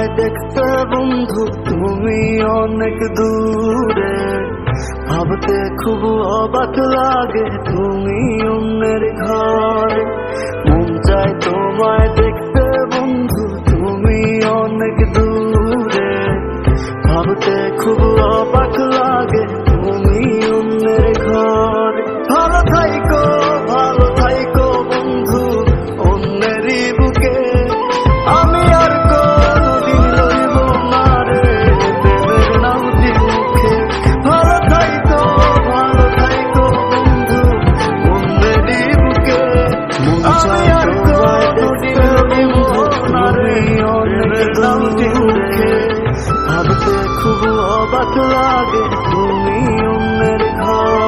তোমায় দেখতে বন্ধু তুমি অনেক দূরে, ভাবতে খুব অবাক লাগে তুমি অন্যের ঘরে। মন চায় তোমায় দেখতে বন্ধু তুমি অনেক দূরে, ভাবতে খুব অবাক লাগে তুমি অন্যের ঘরে। ভালো থাইকো বন্ধু অন্যেরই বুকে, আমি আর কোনদিন লইব না রে প্রেমের নামটি মুখে। ভালো থাইকো বন্ধু অন্যেরই বুকে, আমি আর কোনদিন লইব না রে প্রেমের নামটি মুখে। ভাবতে খুব অবাক লাগে তুমি অন্যের ঘর।